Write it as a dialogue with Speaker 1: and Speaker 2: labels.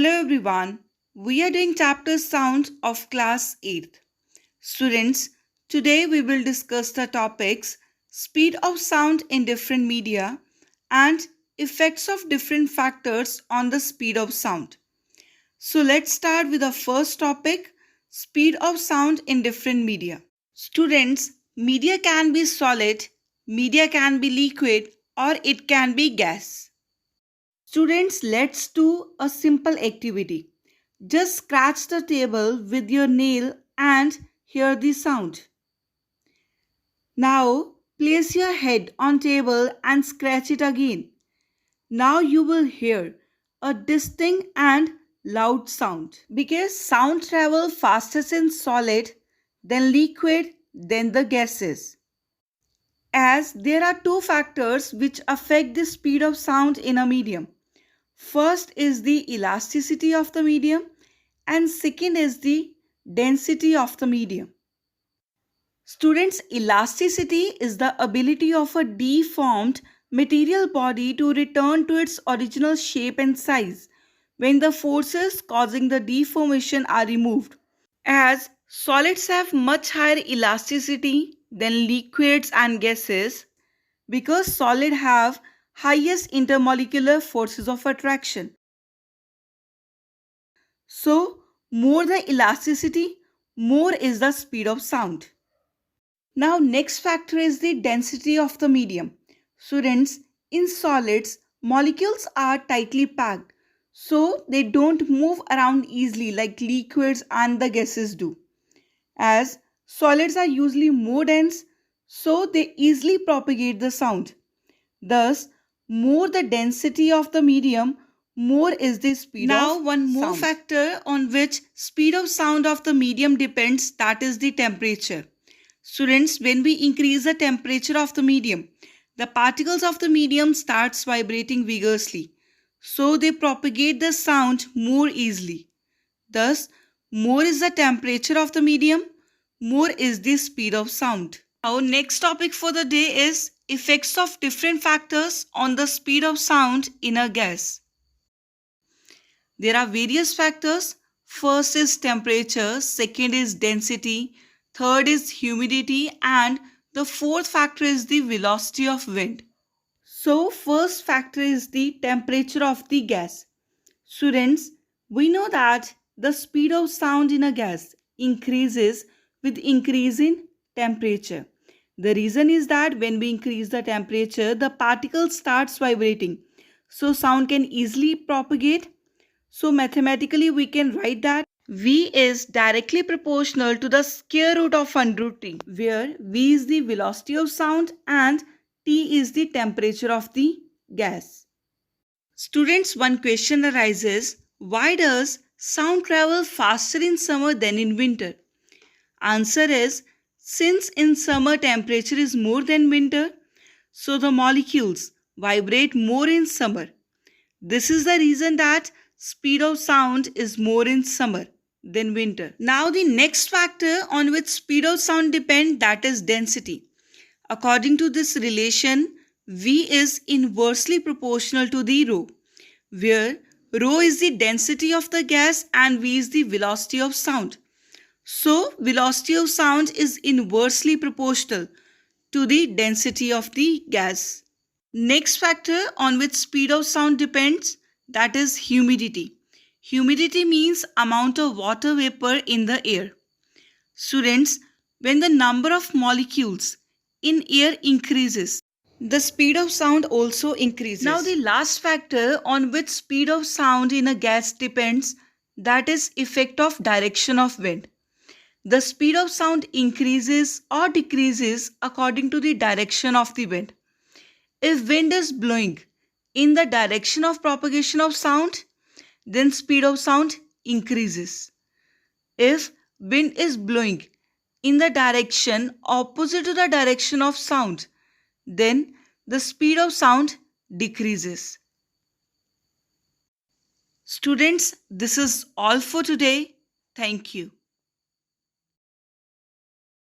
Speaker 1: Hello everyone. We are doing chapter sound of class 8th. Students, today we will discuss the topics speed of sound in different media and effects of different factors on the speed of sound. So let's start with the first topic, speed of sound in different media. Students, media can be solid, media can be liquid, or it can be gas. Students, let's do a simple activity. Just scratch the table with your nail and hear the sound. Now, place your head on table and scratch it again. Now you will hear a distinct and loud sound. Because sound travels fastest in solid, then liquid, then the gases. As there are two factors which affect the speed of sound in a medium. First is the elasticity of the medium and second is the density of the medium. Students, elasticity is the ability of a deformed material body to return to its original shape and size when the forces causing the deformation are removed. As solids have much higher elasticity than liquids and gases because solids have highest intermolecular forces of attraction. So, more the elasticity, more is the speed of sound. Now, next factor is the density of the medium. Students, in solids, molecules are tightly packed, so they don't move around easily like liquids and the gases do. As solids are usually more dense, so they easily propagate the sound. Thus, more the density of the medium, more is the speed of sound. Now, one more factor on which speed of sound of the medium depends, that is the temperature. Students, when we increase the temperature of the medium, the particles of the medium starts vibrating vigorously. So they propagate the sound more easily. Thus, more is the temperature of the medium, more is the speed of sound. Our next topic for the day is effects of different factors on the speed of sound in a gas. There are various factors. First is temperature, second is density, third is humidity, and the fourth factor is the velocity of wind. So, first factor is the temperature of the gas. Students, we know that the speed of sound in a gas increases with increase in temperature. The reason is that when we increase the temperature, the particle starts vibrating. So, sound can easily propagate. So mathematically we can write that V is directly proportional to the square root of under root T, where V is the velocity of sound and T is the temperature of the gas. Students, one question arises, why does sound travel faster in summer than in winter? Answer is, since in summer temperature is more than winter, so the molecules vibrate more in summer. This is the reason that speed of sound is more in summer than winter. Now the next factor on which speed of sound depends, that is density. According to this relation, V is inversely proportional to the rho, where rho is the density of the gas and V is the velocity of sound. So velocity of sound is inversely proportional to the density of the gas. Next factor on which speed of sound depends, that is humidity. Humidity means amount of water vapor in the air. Students, when the number of molecules in air increases, the speed of sound also increases. Now the last factor on which speed of sound in a gas depends, that is effect of direction of wind. The speed of sound increases or decreases according to the direction of the wind. If wind is blowing in the direction of propagation of sound, then speed of sound increases. If wind is blowing in the direction opposite to the direction of sound, then the speed of sound decreases. Students, this is all for today. Thank you.